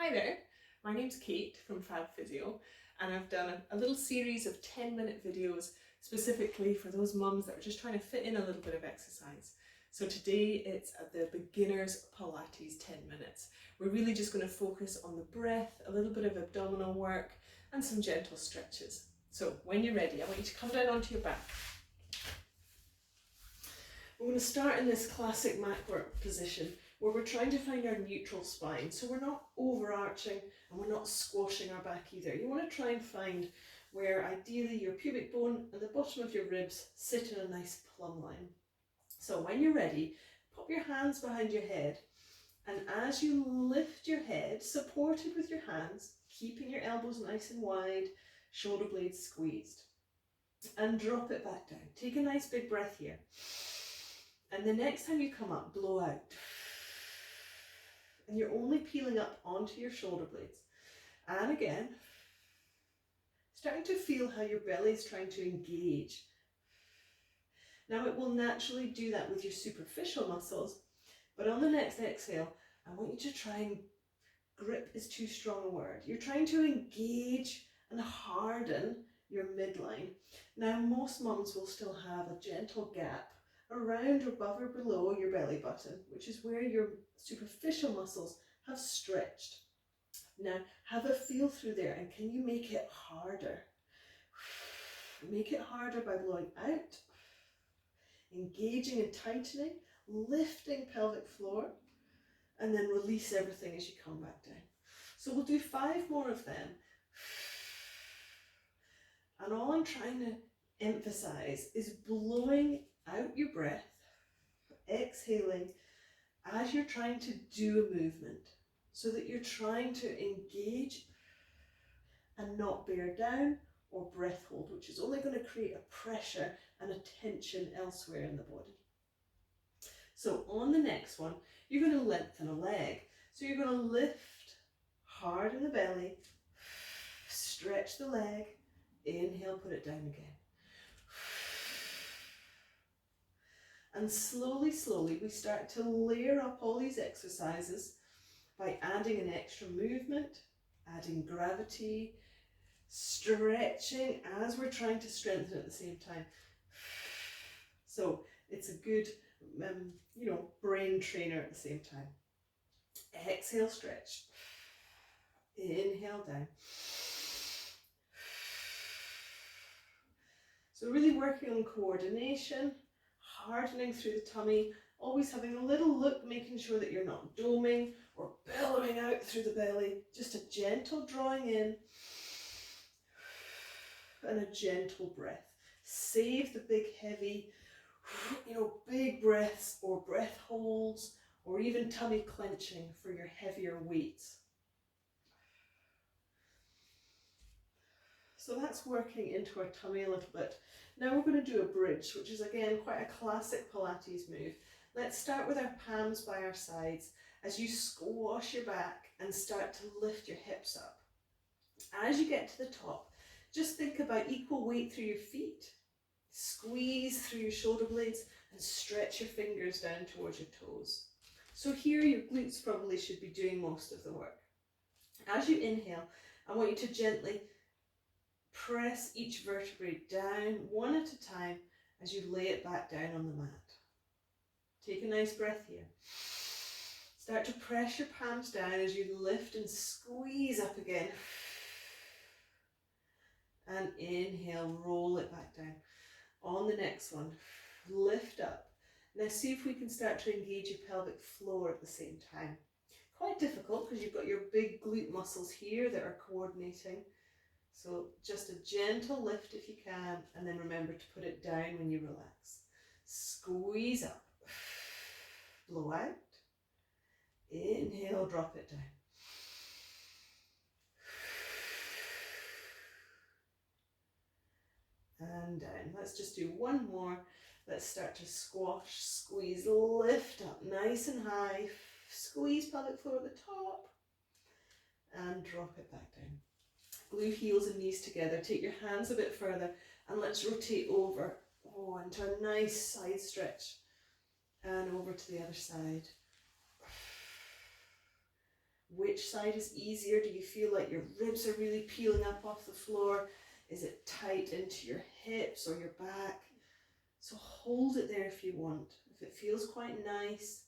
Hi there, my name's Kate from Fab Physio, and I've done a little series of 10-minute videos specifically for those mums that are just trying to fit in a little bit of exercise. So today it's the beginner's Pilates 10 minutes. We're really just going to focus on the breath, a little bit of abdominal work and some gentle stretches. So when you're ready, I want you to come down onto your back. We're going to start in this classic mat work position where we're trying to find our neutral spine. So we're not overarching and we're not squashing our back either. You want to try and find where ideally your pubic bone and the bottom of your ribs sit in a nice plumb line. So when you're ready, pop your hands behind your head, and as you lift your head, supported with your hands, keeping your elbows nice and wide, shoulder blades squeezed, and drop it back down. Take a nice big breath here. And the next time you come up, blow out. And you're only peeling up onto your shoulder blades. And again, starting to feel how your belly is trying to engage. Now it will naturally do that with your superficial muscles, but on the next exhale, I want you to try and, grip is too strong a word. You're trying to engage and harden your midline. Now most mums will still have a gentle gap around, above or below your belly button, which is where your superficial muscles have stretched. Now have a feel through there, and can you make it harder? Make it harder by blowing out, engaging and tightening, lifting pelvic floor, and then release everything as you come back down. So we'll do 5 more of them. And all I'm trying to emphasize is blowing out your breath, exhaling as you're trying to do a movement, so that you're trying to engage and not bear down or breath hold, which is only going to create a pressure and a tension elsewhere in the body. So on the next one, you're going to lengthen a leg. So you're going to lift hard in the belly, stretch the leg, inhale, put it down again. And slowly, we start to layer up all these exercises by adding an extra movement, adding gravity, stretching as we're trying to strengthen at the same time. So it's a good, brain trainer at the same time. Exhale, stretch. Inhale, down. So really working on coordination, hardening through the tummy, always having a little look, making sure that you're not doming or bellowing out through the belly. Just a gentle drawing in and a gentle breath. Save the big, heavy, big breaths or breath holds or even tummy clenching for your heavier weights. So that's working into our tummy a little bit. Now we're going to do a bridge, which is again quite a classic Pilates move. Let's start with our palms by our sides as you squash your back and start to lift your hips up. As you get to the top, just think about equal weight through your feet. Squeeze through your shoulder blades and stretch your fingers down towards your toes. So here your glutes probably should be doing most of the work. As you inhale, I want you to gently press each vertebrae down one at a time as you lay it back down on the mat. Take a nice breath here. Start to press your palms down as you lift and squeeze up again. And inhale, roll it back down. On the next one, lift up. Now see if we can start to engage your pelvic floor at the same time. Quite difficult because you've got your big glute muscles here that are coordinating. So just a gentle lift if you can, and then remember to put it down when you relax. Squeeze up. Blow out. Inhale, drop it down. And down. Let's just do one more. Let's start to squash, squeeze, lift up nice and high. Squeeze pelvic floor at the top and drop it back down. Glue heels and knees together. Take your hands a bit further and let's rotate over into a nice side stretch and over to the other side. Which side is easier? Do you feel like your ribs are really peeling up off the floor? Is it tight into your hips or your back? So hold it there if you want. If it feels quite nice,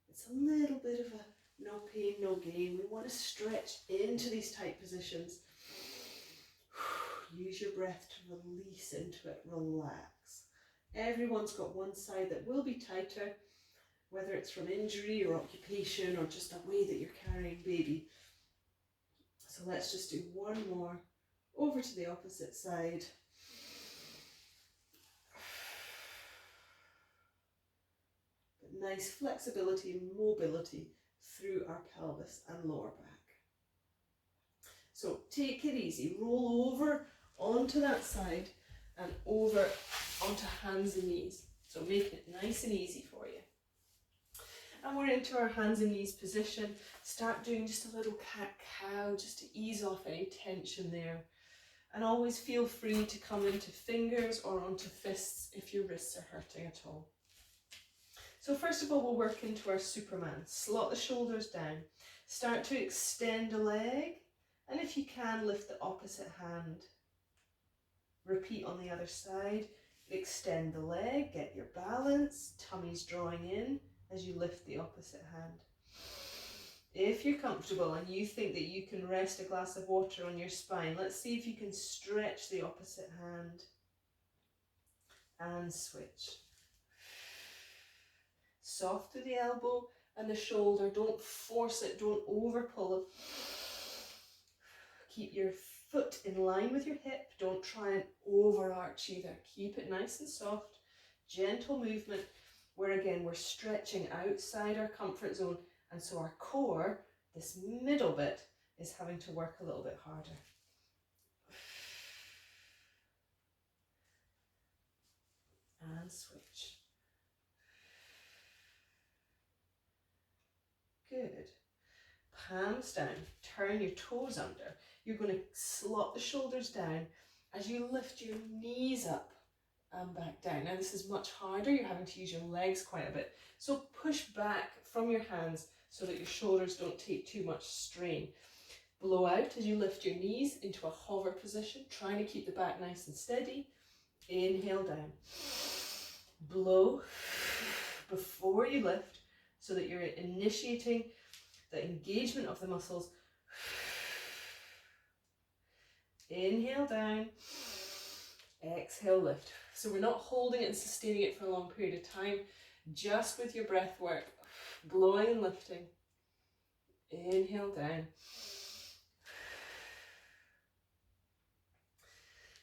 it's a little bit of a no pain, no gain. We want to stretch into these tight positions. Use your breath to release into it, relax. Everyone's got one side that will be tighter, whether it's from injury or occupation or just the way that you're carrying baby. So let's just do one more over to the opposite side. But nice flexibility and mobility through our pelvis and lower back. So take it easy, roll over onto that side and over onto hands and knees. So make it nice and easy for you. And we're into our hands and knees position. Start doing just a little cat-cow just to ease off any tension there. And always feel free to come into fingers or onto fists if your wrists are hurting at all. So first of all, we'll work into our Superman. Slot the shoulders down. Start to extend a leg. And if you can, lift the opposite hand. Repeat on the other side. Extend the leg, get your balance, tummy's drawing in as you lift the opposite hand. If you're comfortable and you think that you can rest a glass of water on your spine, let's see if you can stretch the opposite hand. And switch. Soft to the elbow and the shoulder. Don't force it, don't over pull it. Keep your foot in line with your hip. Don't try and overarch either. Keep it nice and soft. Gentle movement where again we're stretching outside our comfort zone, and so our core, this middle bit, is having to work a little bit harder. And switch. Good. Palms down, turn your toes under. You're going to slot the shoulders down as you lift your knees up and back down. Now this is much harder, you're having to use your legs quite a bit. So push back from your hands so that your shoulders don't take too much strain. Blow out as you lift your knees into a hover position, trying to keep the back nice and steady. Inhale down. Blow before you lift so that you're initiating the engagement of the muscles. Inhale down, exhale lift. So we're not holding it and sustaining it for a long period of time, just with your breath work, blowing and lifting. Inhale down.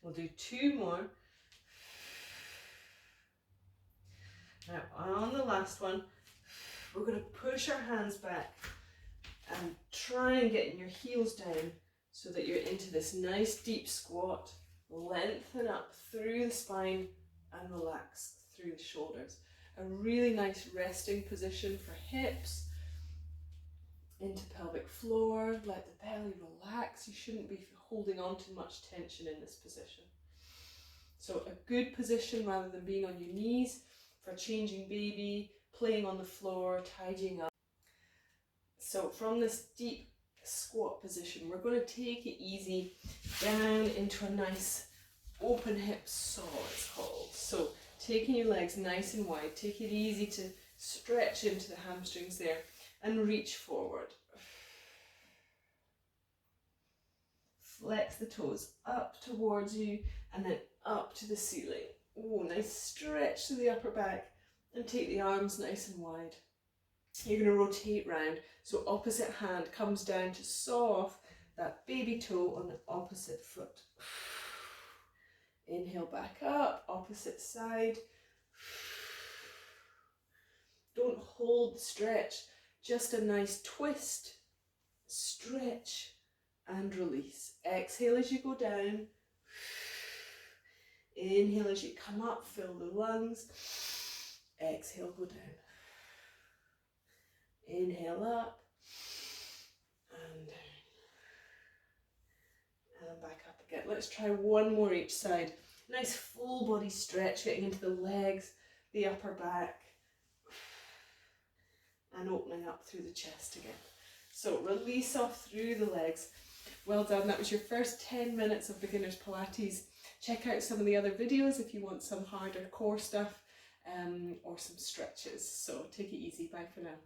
We'll do two more. Now on the last one, we're going to push our hands back and try and get your heels down so that you're into this nice deep squat. Lengthen up through the spine and relax through the shoulders. A really nice resting position for hips. Into pelvic floor, let the belly relax. You shouldn't be holding on to much tension in this position. So a good position rather than being on your knees for changing baby, playing on the floor, tidying up. So from this deep squat position, we're going to take it easy down into a nice open hip saw, it's called. So taking your legs nice and wide, take it easy to stretch into the hamstrings there and reach forward. Flex the toes up towards you and then up to the ceiling. Oh, nice stretch to the upper back and take the arms nice and wide. You're going to rotate round, so opposite hand comes down to saw off that baby toe on the opposite foot. Inhale back up, opposite side. Don't hold the stretch, just a nice twist, stretch and release. Exhale as you go down. Inhale as you come up, fill the lungs. Exhale, go down. Inhale up and down and back up again. Let's try one more each side. Nice full body stretch, getting into the legs, the upper back, and opening up through the chest again. So release off through the legs. Well done. That was your first 10 minutes of beginner's Pilates. Check out some of the other videos if you want some harder core stuff or some stretches. So take it easy. Bye for now.